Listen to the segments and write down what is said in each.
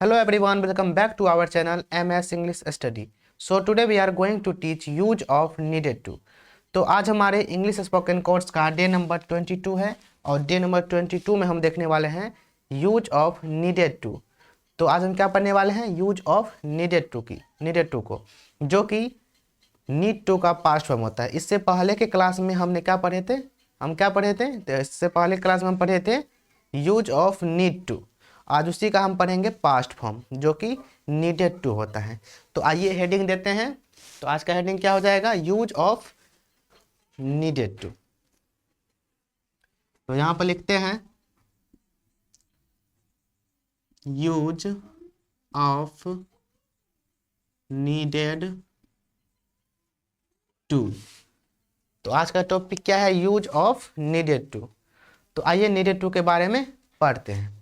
Hello everyone, welcome back to our channel MS English Study. So today we are going to teach use of needed to. तो आज हमारे English spoken course का day number 22 है और day number 22 में हम देखने वाले हैं यूज ऑफ नीडेड टू। तो आज हम क्या पढ़ने वाले हैं यूज ऑफ नीडेड टू को, जो कि नीड टू का पास्ट फॉर्म होता है। इससे पहले के क्लास में हमने क्या पढ़े थे, तो इससे पहले क्लास में हम पढ़े थे यूज ऑफ नीड टू। आज उसी का हम पढ़ेंगे पास्ट फॉर्म, जो कि नीडेड टू होता है। तो आइए हेडिंग देते हैं। तो आज का हेडिंग क्या हो जाएगा, यूज ऑफ नीडेड टू। तो यहां पर लिखते हैं यूज ऑफ नीडेड टू। तो आज का टॉपिक क्या है, यूज ऑफ नीडेड टू। तो आइए नीडेड टू के बारे में पढ़ते हैं।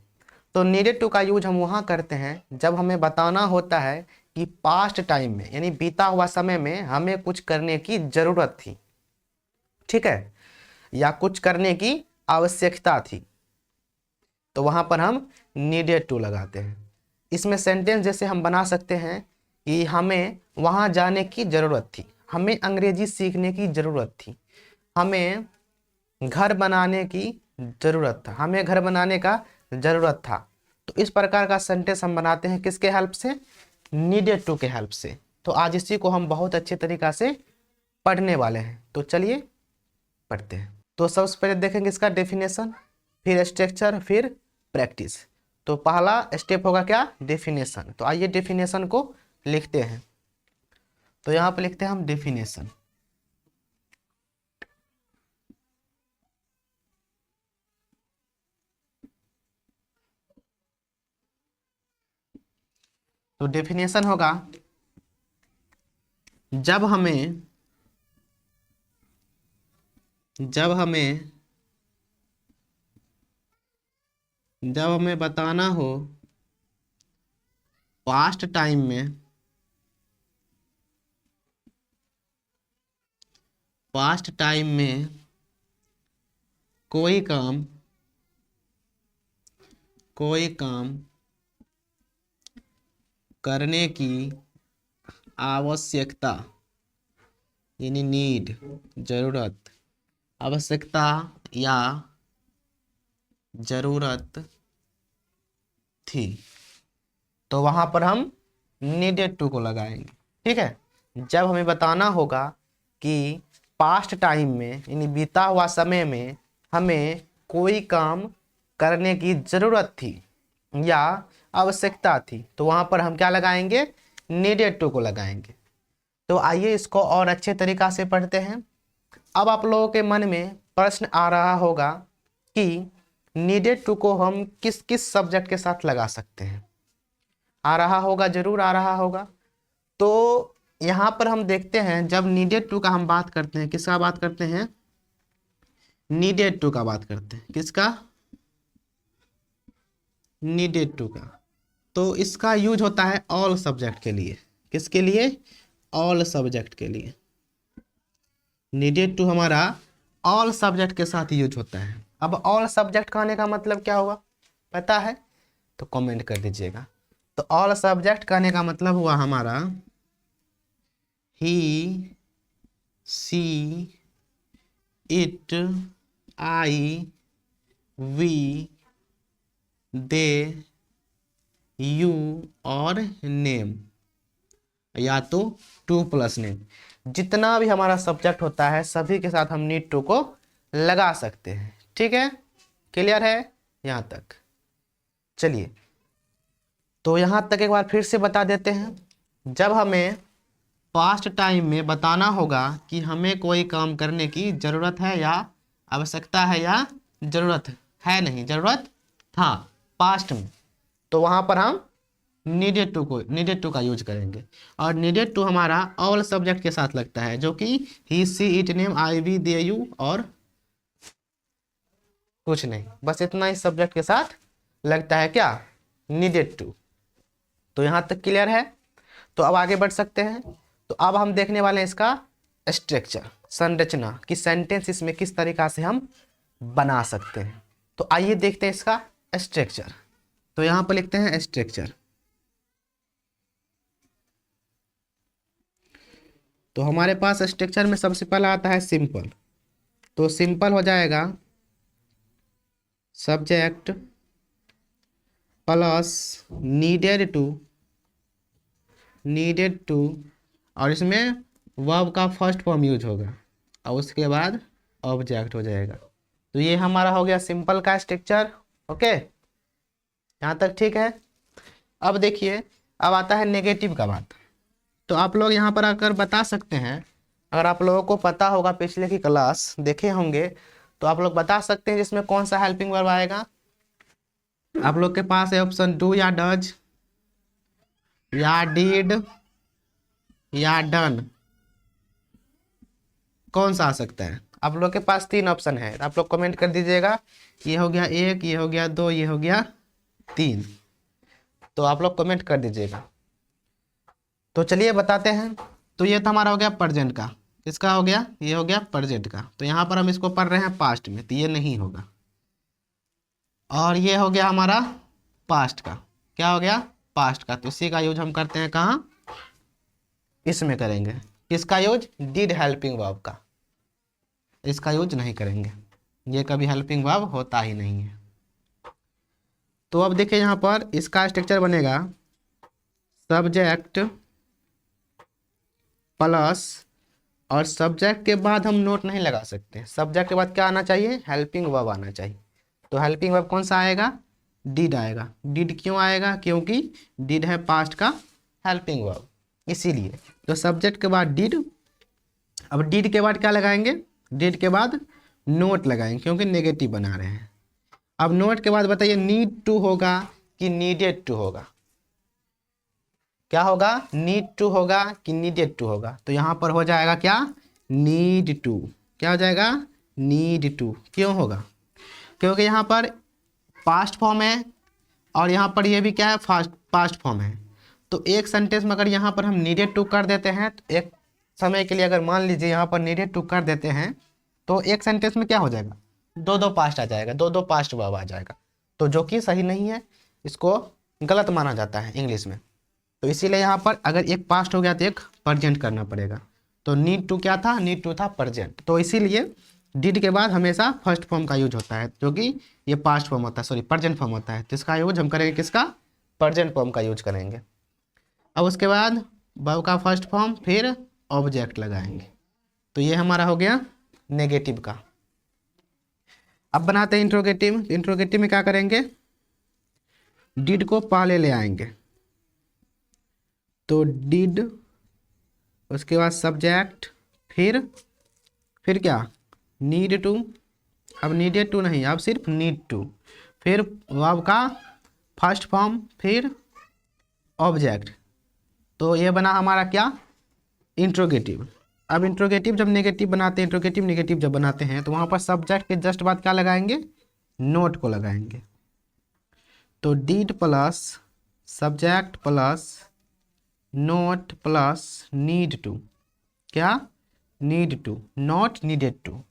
तो नीडेड टू का यूज हम वहाँ करते हैं जब हमें बताना होता है कि पास्ट टाइम में, यानी बीता हुआ समय में हमें कुछ करने की ज़रूरत थी, ठीक है, या कुछ करने की आवश्यकता थी। तो वहाँ पर हम नीडेड टू लगाते हैं। इसमें सेंटेंस जैसे हम बना सकते हैं कि हमें वहाँ जाने की ज़रूरत थी, हमें अंग्रेजी सीखने की ज़रूरत थी, हमें घर बनाने की ज़रूरत था, हमें घर बनाने का ज़रूरत था। तो इस प्रकार का सेंटेंस हम बनाते हैं किसके हेल्प से, नीडेड टू के हेल्प से। तो आज इसी को हम बहुत अच्छे तरीक़ा से पढ़ने वाले हैं। तो चलिए पढ़ते हैं। तो सबसे पहले देखेंगे इसका डेफिनेशन, फिर स्ट्रक्चर, फिर प्रैक्टिस। तो पहला स्टेप होगा क्या, डेफिनेशन। तो आइए डेफिनेशन को लिखते हैं। तो यहाँ पर लिखते हैं हम डेफिनेशन। तो डेफिनेशन होगा जब हमें बताना हो पास्ट टाइम में कोई काम करने की आवश्यकता, यानी नीड, जरूरत, आवश्यकता या जरूरत थी, तो वहां पर हम नीडेड टू को लगाएंगे, ठीक है। जब हमें बताना होगा कि पास्ट टाइम में, यानी बीता हुआ समय में हमें कोई काम करने की जरूरत थी या आवश्यकता थी, तो वहां पर हम क्या लगाएंगे, नीडेड टू को लगाएंगे। तो आइए इसको और अच्छे तरीक़ा से पढ़ते हैं। अब आप लोगों के मन में प्रश्न आ रहा होगा कि नीडेड टू को हम किस किस सब्जेक्ट के साथ लगा सकते हैं। आ रहा होगा, जरूर आ रहा होगा। तो यहाँ पर हम देखते हैं जब नीडेड टू का हम बात करते हैं, किसका बात करते हैं, नीडेड टू का बात करते हैं। किसका, नीडेड टू का। तो इसका यूज होता है ऑल सब्जेक्ट के लिए। किसके लिए, ऑल सब्जेक्ट के लिए। नीडेड टू हमारा ऑल सब्जेक्ट के साथ यूज होता है। अब ऑल सब्जेक्ट कहने का मतलब क्या होगा, पता है तो कमेंट कर दीजिएगा। तो ऑल सब्जेक्ट कहने का मतलब हुआ हमारा he, she, it, I, we, they, you और नेम, या तो टू प्लस नेम। जितना भी हमारा सब्जेक्ट होता है सभी के साथ हम नीड टू को लगा सकते हैं, ठीक है। क्लियर है यहाँ तक। चलिए तो यहाँ तक एक बार फिर से बता देते हैं। जब हमें पास्ट टाइम में बताना होगा कि हमें कोई काम करने की ज़रूरत है या आवश्यकता है या ज़रूरत है, नहीं ज़रूरत था पास्ट में, तो वहाँ पर हम नीडेड टू का यूज करेंगे। और नीडेड टू हमारा ऑल सब्जेक्ट के साथ लगता है, जो कि he, she, it, name, I, we, they, you और कुछ नहीं, बस इतना ही सब्जेक्ट के साथ लगता है क्या, नीडेड टू। तो यहाँ तक क्लियर है। तो अब आगे बढ़ सकते हैं। तो अब हम देखने वाले हैं इसका स्ट्रक्चर, संरचना, कि सेंटेंस इसमें किस तरीका से हम बना सकते हैं। तो आइए देखते हैं इसका स्ट्रक्चर। तो यहाँ पर लिखते हैं स्ट्रक्चर। तो हमारे पास स्ट्रक्चर में सबसे पहला आता है सिंपल। तो सिंपल हो जाएगा सब्जेक्ट प्लस नीडेड टू और इसमें वर्ब का फर्स्ट फॉर्म यूज होगा और उसके बाद ऑब्जेक्ट हो जाएगा। तो ये हमारा हो गया सिंपल का स्ट्रक्चर। ओके, यहाँ तक ठीक है। अब देखिए, अब आता है नेगेटिव का बात। तो आप लोग यहाँ पर आकर बता सकते हैं, अगर आप लोगों को पता होगा, पिछले की क्लास देखे होंगे, तो आप लोग बता सकते हैं जिसमें कौन सा हेल्पिंग वर्ब आएगा। आप लोग के पास है ऑप्शन डू या डज या डिड या डन, कौन सा आ सकता है? आप लोग के पास 3 ऑप्शन है, आप लोग कमेंट कर दीजिएगा। ये हो गया 1, ये हो गया 2, ये हो गया 3। तो आप लोग कमेंट कर दीजिएगा। तो चलिए बताते हैं। तो ये तो हमारा हो गया प्रेजेंट का। किसका हो गया? ये हो गया प्रेजेंट का। तो यहाँ पर हम इसको पढ़ रहे हैं पास्ट में, तो ये नहीं होगा। और ये हो गया हमारा पास्ट का। क्या हो गया? पास्ट का। तो इसी का यूज हम करते हैं कहाँ? इसमें करेंगे। किसका यूज? डिड हेल्पिंग वर्ब का। इसका यूज नहीं करेंगे, ये कभी हेल्पिंग वर्ब होता ही नहीं है। तो अब देखिए यहाँ पर इसका स्ट्रक्चर बनेगा सब्जेक्ट प्लस, और सब्जेक्ट के बाद हम नोट नहीं लगा सकते। सब्जेक्ट के बाद क्या आना चाहिए? हेल्पिंग वर्ब आना चाहिए। तो हेल्पिंग वर्ब कौन सा आएगा? डिड आएगा। डिड क्यों आएगा? क्योंकि डिड है पास्ट का हेल्पिंग वर्ब, इसीलिए। तो सब्जेक्ट के बाद डिड। अब डिड के बाद क्या लगाएंगे? डिड के बाद नोट लगाएंगे, क्योंकि नेगेटिव बना रहे हैं। अब नोट के बाद बताइए नीड टू होगा कि नीडेड टू होगा? क्या होगा? नीड टू होगा कि नीडेड टू होगा? तो यहाँ पर हो जाएगा क्या? Need to. क्या हो जाएगा? Need to. क्यों होगा? क्योंकि यहाँ पर पास्ट फॉर्म है और यहाँ पर ये भी क्या है? पास्ट फॉर्म है। तो एक सेंटेंस में अगर यहाँ पर हम नीडेड टू कर देते हैं, तो एक समय के लिए अगर मान लीजिए यहाँ पर नीडेड टू कर देते हैं, तो एक सेंटेंस में क्या हो जाएगा? दो पास्ट आ जाएगा, दो पास्ट वर्ब आ जाएगा। तो जो कि सही नहीं है, इसको गलत माना जाता है इंग्लिश में। तो इसीलिए यहाँ पर अगर एक पास्ट हो गया तो एक प्रेजेंट करना पड़ेगा। तो नीड टू क्या था? नीड टू था प्रेजेंट। तो इसीलिए डिड के बाद हमेशा फर्स्ट फॉर्म का यूज होता है, जो कि ये पास्ट फॉर्म होता है, सॉरी प्रेजेंट फॉर्म होता है। तो इसका यूज हम करेंगे किसका? प्रेजेंट फॉर्म का यूज करेंगे। अब उसके बाद वर्ब का फर्स्ट फॉर्म, फिर ऑब्जेक्ट लगाएंगे। तो ये हमारा हो गया नेगेटिव का। अब बनाते हैं इंट्रोगेटिव। इंट्रोगेटिव में क्या करेंगे? डिड को पहले ले आएंगे। तो डिड, उसके बाद सब्जेक्ट, फिर क्या? Need to. अब नीडेड टू नहीं, अब सिर्फ नीड टू। फिर वर्ब का फर्स्ट फॉर्म, फिर ऑब्जेक्ट। तो ये बना हमारा क्या? इंट्रोगेटिव। अब इंट्रोगेटिव जब नेगेटिव बनाते हैं, इंट्रोगेटिव नेगेटिव जब बनाते हैं, तो वहाँ पर सब्जेक्ट के जस्ट बाद क्या लगाएंगे? नोट को लगाएंगे। तो did plus subject plus not plus need to. क्या? Need to, not needed to.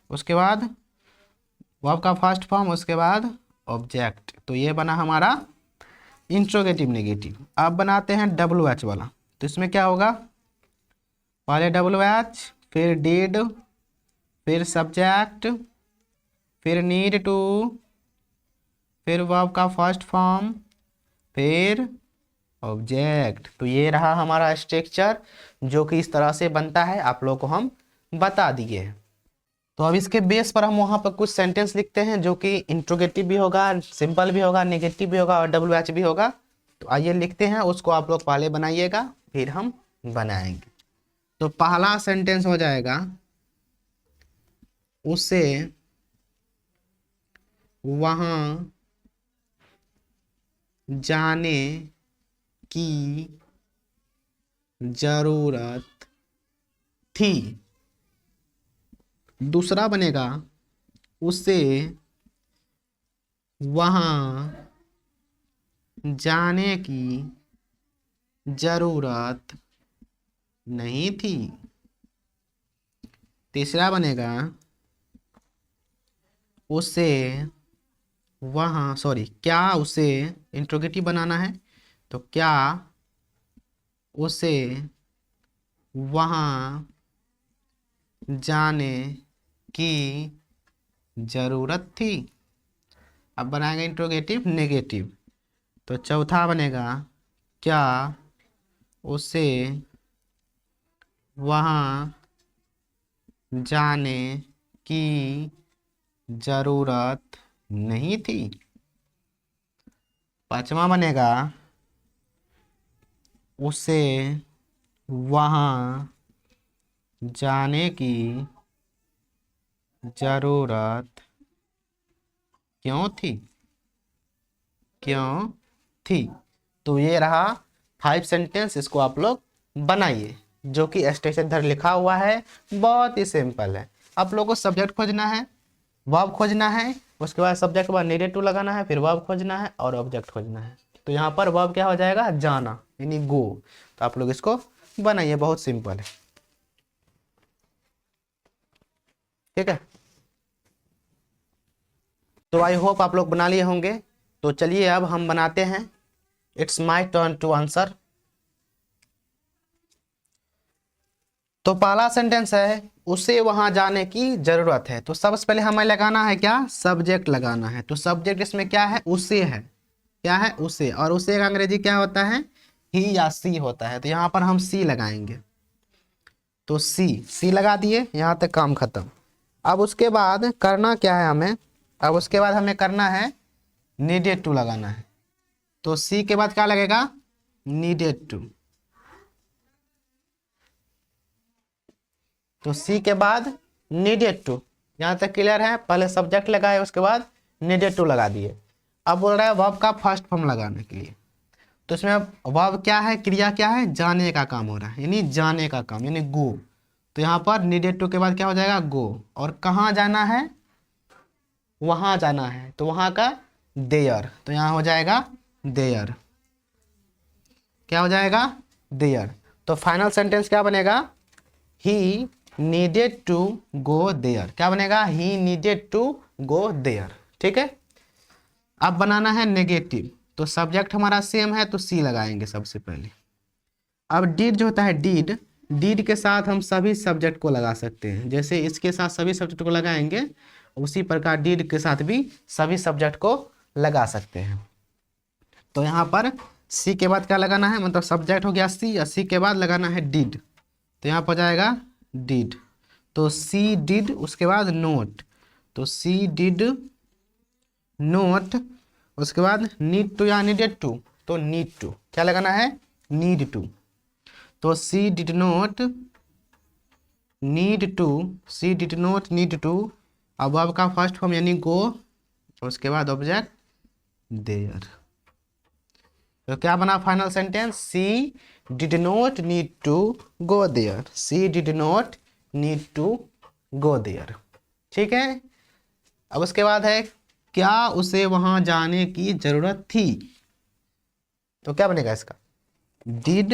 उसके बाद वर्ब का फर्स्ट फॉर्म, उसके बाद ऑब्जेक्ट। तो ये बना हमारा इंट्रोगेटिव नेगेटिव। अब बनाते हैं डब्ल्यू एच वाला। तो इसमें क्या होगा? पहले डब्ल्यू एच, फिर डिड, फिर सब्जेक्ट, फिर नीड टू, फिर वर्ब का फर्स्ट फॉर्म, फिर ऑब्जेक्ट। तो ये रहा हमारा स्ट्रक्चर, जो कि इस तरह से बनता है, आप लोगों को हम बता दिए। तो अब इसके बेस पर हम वहाँ पर कुछ सेंटेंस लिखते हैं, जो कि इंट्रोगेटिव भी होगा, सिंपल भी होगा, नेगेटिव भी होगा और डब्ल्यू एच भी होगा। तो आइए लिखते हैं, उसको आप लोग पहले बनाइएगा, फिर हम बनाएंगे। तो पहला सेंटेंस हो जाएगा उसे वहाँ जाने की जरूरत थी। दूसरा बनेगा उसे वहाँ जाने की जरूरत नहीं थी। तीसरा बनेगा उसे वहाँ, सॉरी, क्या उसे, इंट्रोगेटिव बनाना है, तो क्या उसे वहाँ जाने की जरूरत थी। अब बनाएंगे इंट्रोगेटिव नेगेटिव। तो चौथा बनेगा क्या उसे वहाँ जाने की जरूरत नहीं थी। पांचवा बनेगा उसे वहाँ जाने की जरूरत क्यों थी, क्यों थी। तो ये रहा 5 सेंटेंस, इसको आप लोग बनाइए, जो कि स्टेशन इधर लिखा हुआ है, बहुत ही सिंपल है। आप लोगों को सब्जेक्ट खोजना है, वर्ब खोजना है, उसके बाद सब्जेक्ट के बाद नेगेटिव टू लगाना है, फिर वर्ब खोजना है और ऑब्जेक्ट खोजना है। तो यहाँ पर वर्ब क्या हो जाएगा, जाना, यानी गो। तो आप लोग इसको बनाइए, बहुत सिंपल है, ठीक है। तो आई होप आप लोग बना लिए होंगे। तो चलिए अब हम बनाते हैं। It's my turn to answer. तो पहला सेंटेंस है उसे वहां जाने की जरूरत है। तो सबसे पहले हमें लगाना है क्या, सब्जेक्ट लगाना है। तो सब्जेक्ट इसमें क्या है, उसे है, क्या है, उसे। और उसे का अंग्रेजी क्या होता है, ही या सी होता है। तो यहाँ पर हम सी लगाएंगे। तो सी लगा दिए, यहाँ तक काम खत्म। अब उसके बाद करना क्या है हमें, अब उसके बाद हमें करना है नीडेड टू लगाना है। तो सी के बाद क्या लगेगा, नीडेड टू। तो सी के बाद नीडेड टू, यहाँ तक क्लियर है। पहले सब्जेक्ट लगाए, उसके बाद नीडेड टू लगा दिए। अब बोल रहा है वर्ब का फर्स्ट फॉर्म लगाने के लिए। तो इसमें वर्ब क्या है, क्रिया क्या है, जाने का काम हो रहा है, यानी जाने का काम, यानी गो। तो यहाँ पर नीडेड टू के बाद क्या हो जाएगा, गो। और कहाँ जाना है, वहां जाना है। तो वहां का देयर, तो यहाँ हो जाएगा देयर, क्या हो जाएगा, देयर। तो फाइनल सेंटेंस क्या बनेगा, he needed to go there. क्या बनेगा, he needed to go there, ठीक है। अब बनाना है नेगेटिव। तो सब्जेक्ट हमारा सेम है, तो सी लगाएंगे सबसे पहले। अब डीड जो होता है, डीड, डीड के साथ हम सभी सब्जेक्ट को लगा सकते हैं। जैसे इसके साथ सभी सब्जेक्ट को लगाएंगे, उसी प्रकार डीड के साथ भी सभी सब्जेक्ट को लगा सकते हैं। तो यहाँ पर सी के बाद क्या लगाना है, मतलब सब्जेक्ट हो गया सी, और सी के बाद लगाना है डीड। तो यहाँ पर जाएगा डिड। तो सी डिड, उसके बाद नोट। तो सी डिड नोट, उसके बाद नीड टू या नीडेड टू। तो नीड टू, क्या लगाना है, नीड टू। तो she did not need to, she did not need to. अब आपका फर्स्ट फॉर्म यानी गो, उसके बाद ऑब्जेक्ट देयर। तो क्या बना final sentence, she did not need to go there, she did not need to go there, ठीक है। अब उसके बाद है क्या उसे वहां जाने की जरूरत थी। तो क्या बनेगा इसका, डिड,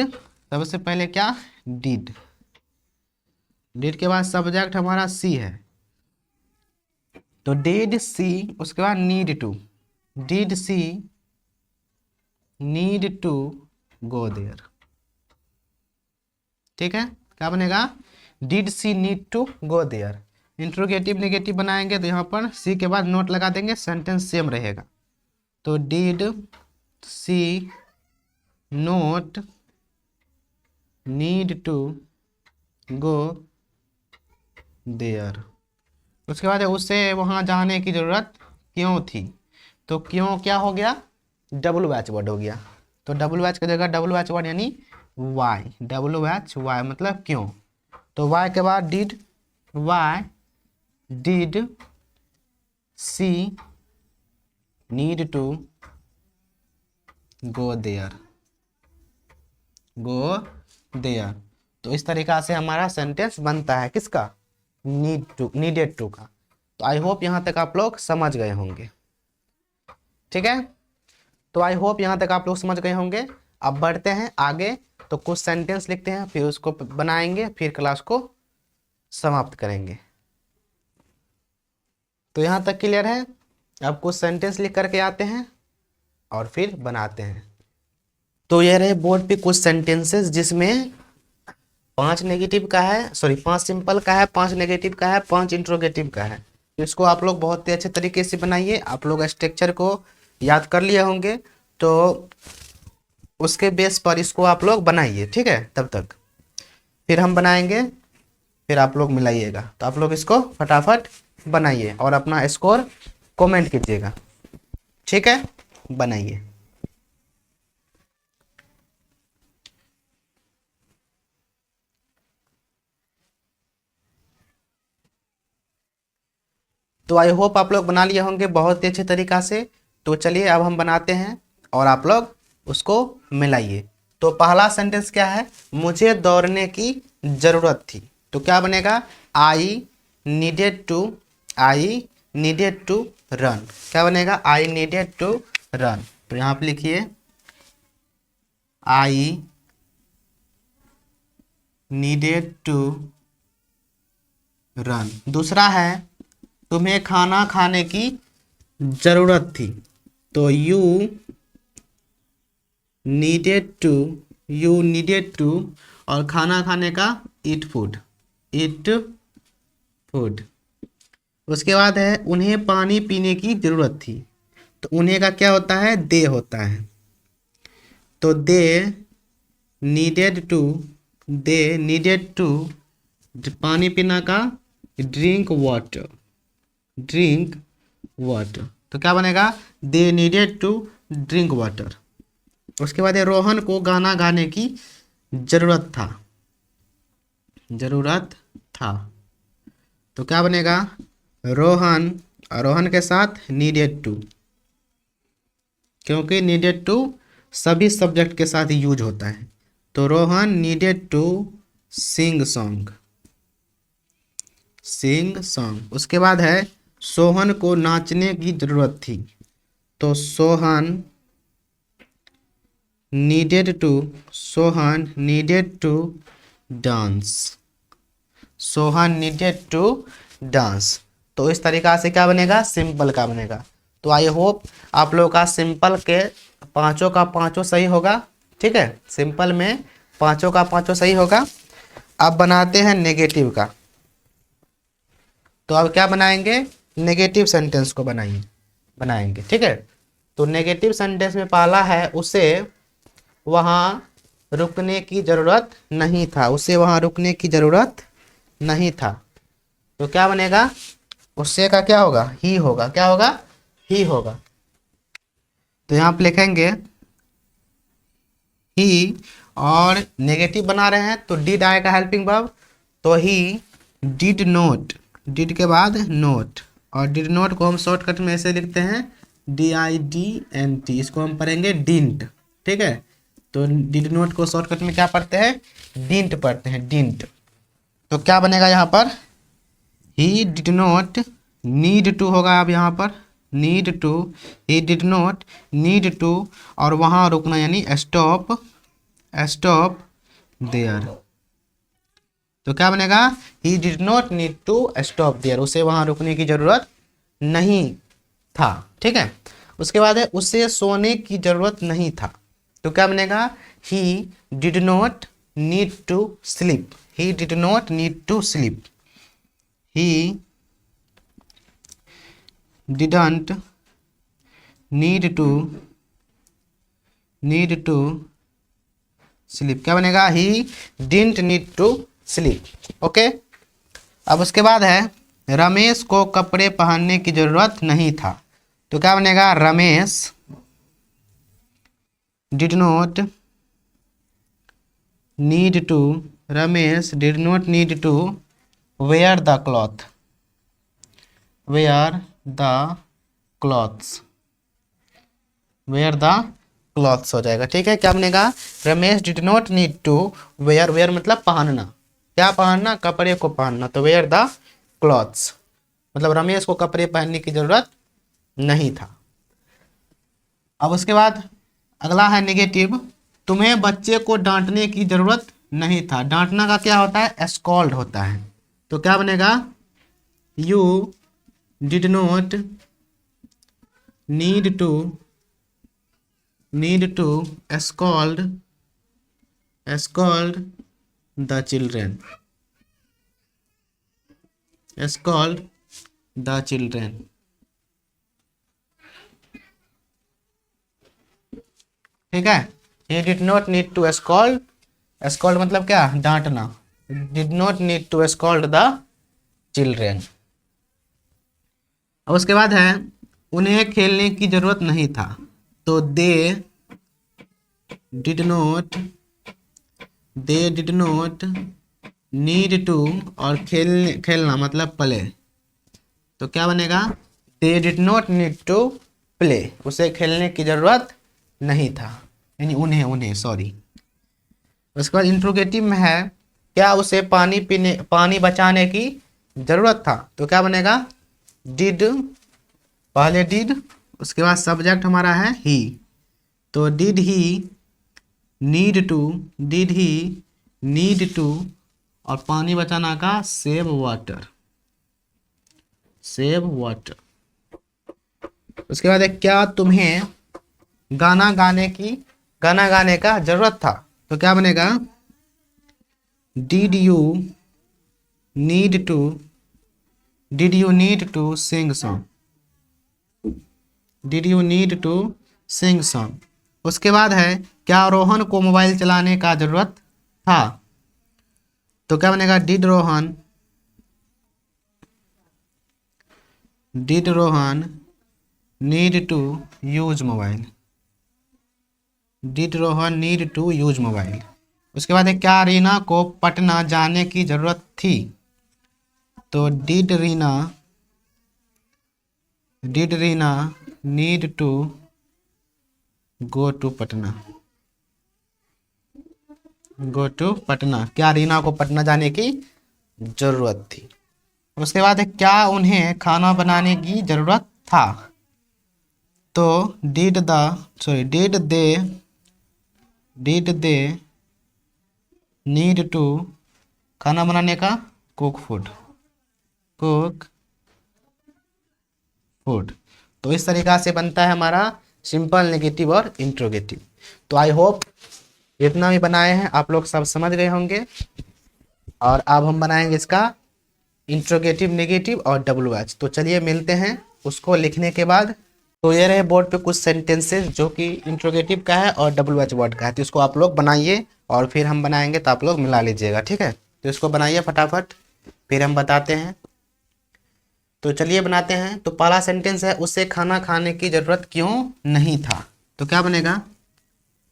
सबसे पहले क्या, डिड। डिड के बाद सब्जेक्ट हमारा सी है, तो डिड सी, उसके बाद need to, did she need to go there, ठीक है। क्या बनेगा, did she need to go there. Interrogative negative बनाएंगे, तो यहाँ पर सी के बाद नोट लगा देंगे, सेंटेंस सेम रहेगा। तो did she not need to go there. उसके बाद उसे वहाँ जाने की ज़रूरत क्यों थी। तो क्यों क्या हो गया, डबल वैच वर्ड हो गया। तो डबल वैच की जगह डबल वैच वर्ड यानी वाई, डबल वैच वाई मतलब क्यों। तो वाई के बाद did, why did she need to go there, go there. तो इस तरीका से हमारा सेंटेंस बनता है, किसका, नीड टू, नीडेड टू का। तो आई होप यहाँ तक आप लोग समझ गए होंगे, ठीक है। तो आई होप यहाँ तक आप लोग समझ गए होंगे। अब बढ़ते हैं आगे। तो कुछ सेंटेंस लिखते हैं, फिर उसको बनाएंगे, फिर क्लास को समाप्त करेंगे। तो यहाँ तक क्लियर है। अब कुछ सेंटेंस लिख करके आते हैं और फिर बनाते हैं। तो ये रहे बोर्ड पे कुछ सेंटेंसेस, जिसमें 5 नेगेटिव का है, सॉरी 5 सिंपल का है, 5 नेगेटिव का है, 5 इंट्रोगेटिव का है। तो इसको आप लोग बहुत ही अच्छे तरीके से बनाइए। आप लोग स्ट्रक्चर को याद कर लिए होंगे, तो उसके बेस पर इसको आप लोग बनाइए, ठीक है। तब तक फिर हम बनाएंगे, फिर आप लोग मिलाइएगा। तो आप लोग इसको फटाफट बनाइए और अपना स्कोर कमेंट कीजिएगा, ठीक है। बनाइए। तो आई होप आप लोग बना लिए होंगे बहुत ही अच्छे तरीका से। तो चलिए अब हम बनाते हैं और आप लोग उसको मिलाइए। तो पहला सेंटेंस क्या है, मुझे दौड़ने की ज़रूरत थी। तो क्या बनेगा, I needed to, I needed to run. क्या बनेगा, आई नीडेड टू रन। तो यहाँ पे लिखिए आई नीडेड टू रन। दूसरा है, तुम्हें खाना खाने की ज़रूरत थी। तो यू नीडेड टू और खाना खाने का ईट फूड, ईट फूड। उसके बाद है उन्हें पानी पीने की ज़रूरत थी। तो उन्हें का क्या होता है, दे होता है। तो दे नीडेड टू पानी पीना का ड्रिंक वाटर, ड्रिंक वाटर। तो क्या बनेगा, they needed to drink water. उसके बाद है रोहन को गाना गाने की ज़रूरत था, ज़रूरत था। तो क्या बनेगा, रोहन, और रोहन के साथ नीडेड टू, क्योंकि नीडेड टू सभी सब्जेक्ट के साथ यूज होता है। तो Rohan needed to sing song, sing song. उसके बाद है सोहन को नाचने की ज़रूरत थी। तो Sohan needed to dance, Sohan needed to dance. तो इस तरीका से क्या बनेगा, सिंपल का बनेगा। तो आई होप आप लोगों का सिंपल के पाँचों का पाँचों सही होगा, ठीक है। सिंपल में पाँचों का पाँचों सही होगा। अब बनाते हैं नेगेटिव का। तो अब क्या बनाएंगे, नेगेटिव सेंटेंस को बनाएंगे, ठीक है। तो नेगेटिव सेंटेंस में पहला है, उसे वहाँ रुकने की ज़रूरत नहीं था, उसे वहाँ रुकने की ज़रूरत नहीं था। तो क्या बनेगा, उससे का क्या होगा, ही होगा। क्या होगा, ही होगा। तो यहाँ पे लिखेंगे ही, और नेगेटिव बना रहे हैं तो डिड आएगा हेल्पिंग वर्ब। तो ही डिड नोट, डिड के बाद नोट, और डिड नोट को हम शॉर्टकट में ऐसे लिखते हैं DIDNT, इसको हम पढ़ेंगे डिंट, ठीक है। तो डिड नोट को शॉर्टकट में क्या पढ़ते हैं, डिंट पढ़ते हैं, डिंट। तो क्या बनेगा यहाँ पर, he did not need to होगा। अब यहाँ पर need to, he did not need to, और वहाँ रुकना यानी स्टॉप, स्टॉप देयर। तो क्या बनेगा, he did not need to stop there, उसे वहाँ रुकने की ज़रूरत नहीं था, ठीक है। उसके बाद है उसे सोने की ज़रूरत नहीं था। तो क्या बनेगा, he did not need to sleep, he did not need to sleep, he didn't need to sleep। क्या बनेगा, he didn't need to sleep, okay. अब उसके बाद है रमेश को कपड़े पहनने की ज़रूरत नहीं था। तो क्या बनेगा, Ramesh did not need to, Ramesh did not need to wear the cloth, wear the clothes, wear the clothes हो जाएगा, ठीक है। क्या बनेगा, Ramesh did not need to wear, wear मतलब पहनना, क्या पहनना, कपड़े को पहनना। तो वेयर द क्लॉथ्स मतलब रमेश को कपड़े पहनने की ज़रूरत नहीं था। अब उसके बाद अगला है नेगेटिव, तुम्हें बच्चे को डांटने की ज़रूरत नहीं था। डांटना का क्या होता है, स्कॉल्ड होता है। तो क्या बनेगा, you did not need to scold the children, scold the children. ठीक है, he did not need to scold, scold मतलब क्या, डांटना, did not need to scold the children। अब उसके बाद है उन्हें खेलने की जरूरत नहीं था, तो did not they did not need to, और खेलना मतलब प्ले, तो क्या बनेगा, they did not need to play, उसे खेलने की जरूरत नहीं था, यानी उन्हें सॉरी। उसके बाद इंट्रोगेटिव में है क्या उसे पानी बचाने की जरूरत था, तो क्या बनेगा, डिड, पहले डिड, उसके बाद सब्जेक्ट हमारा है ही, तो डिड ही नीड टू, और पानी बचाना का सेव वाटर। उसके बाद है क्या तुम्हें गाना गाने का जरूरत था, तो क्या बनेगा, did you need to sing song. उसके बाद है क्या रोहन को मोबाइल चलाने का जरूरत था, तो क्या बनेगा, did Rohan need to use mobile. उसके बाद है क्या रीना को पटना जाने की जरूरत थी, तो did Rina need to go to Patna, क्या रीना को पटना जाने की जरूरत थी। उसके बाद है क्या उन्हें खाना बनाने की जरूरत था, तो डिड दे नीड टू, खाना बनाने का कुक फूड। तो इस तरीका से बनता है हमारा सिंपल, नेगेटिव और इंट्रोगेटिव। तो आई होप जितना भी बनाए हैं आप लोग सब समझ गए होंगे, और अब हम बनाएंगे इसका इंट्रोगेटिव, नेगेटिव और WH। तो चलिए मिलते हैं उसको लिखने के बाद। तो ये रहे बोर्ड पे कुछ सेंटेंसेस जो कि इंट्रोगेटिव का है और WH वर्ड का है, तो इसको आप लोग बनाइए और फिर हम बनाएंगे, तो आप लोग मिला लीजिएगा, ठीक है। तो इसको बनाइए फटाफट, फिर हम बताते हैं। तो चलिए बनाते हैं। तो पहला सेंटेंस है उसे खाना खाने की जरूरत क्यों नहीं था, तो क्या बनेगा,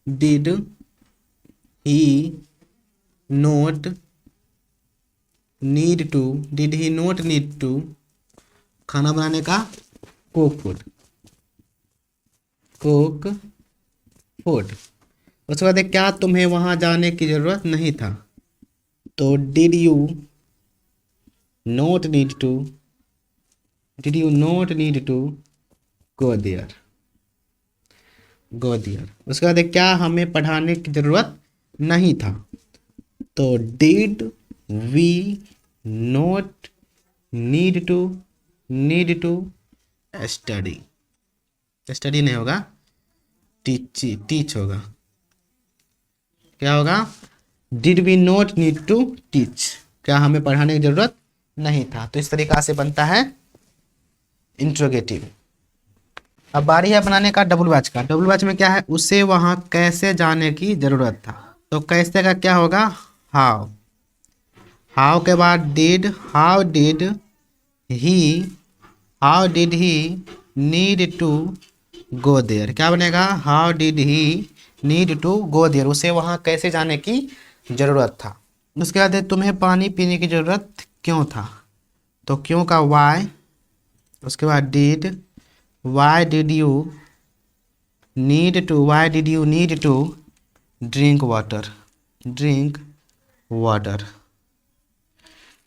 did he not need to, खाना बनाने का कुक फूड। उसके बाद क्या तुम्हें वहां जाने की जरूरत नहीं था, तो did you not need to go there. उसके बाद क्या हमें पढ़ाने की जरूरत नहीं था, तो did we not need to study नहीं होगा, टीच होगा। क्या होगा, did we not need to teach, क्या हमें पढ़ाने की जरूरत नहीं था। तो इस तरीका से बनता है इंट्रोगेटिव। अब बारी है बनाने का WH का। WH में क्या है, उसे वहां कैसे जाने की जरूरत था, तो कैसे का क्या होगा, हाउ के बाद did, how did he need to go there, क्या बनेगा, how did he need to go there, उसे वहां कैसे जाने की जरूरत था। उसके बाद तुम्हें पानी पीने की जरूरत क्यों था, तो क्यों का वाई। उसके बाद did, why did you need to drink water.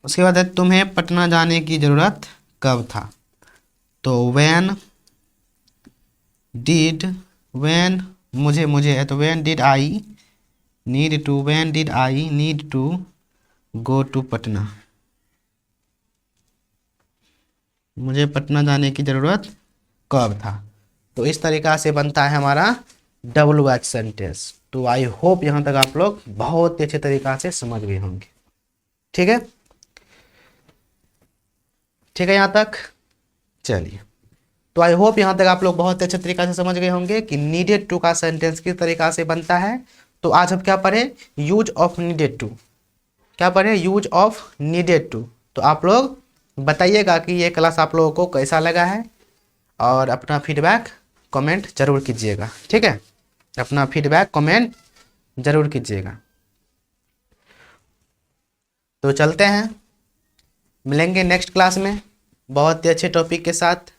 उसके बाद तुम्हें पटना जाने की जरूरत कब था, तो व्हेन मुझे है, तो when did I need to go to Patna, मुझे पटना जाने की जरूरत कब था। तो इस तरीका से बनता है हमारा WH सेंटेंस। तो आई होप यहाँ तक आप लोग बहुत ही अच्छे तरीका से समझ गए होंगे। ठीक है, ठीक है यहाँ तक। चलिए, तो आई होप यहाँ तक आप लोग बहुत अच्छे तरीका से समझ गए होंगे कि नीडेड टू का सेंटेंस किस तरीका से बनता है। तो आज हम क्या पढ़े, यूज ऑफ नीडेड टू। क्या पढ़े, यूज ऑफ नीडेड टू। तो आप लोग बताइएगा कि ये क्लास आप लोगों को कैसा लगा है, और अपना फीडबैक कमेंट जरूर कीजिएगा। ठीक है, अपना फीडबैक कमेंट जरूर कीजिएगा। तो चलते हैं, मिलेंगे नेक्स्ट क्लास में बहुत ही अच्छे टॉपिक के साथ।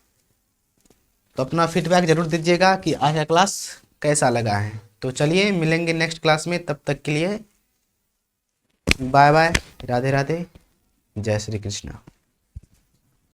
तो अपना फीडबैक जरूर दीजिएगा कि आज का क्लास कैसा लगा है। तो चलिए मिलेंगे नेक्स्ट क्लास में, तब तक के लिए बाय बाय, राधे राधे, जय श्री कृष्ण।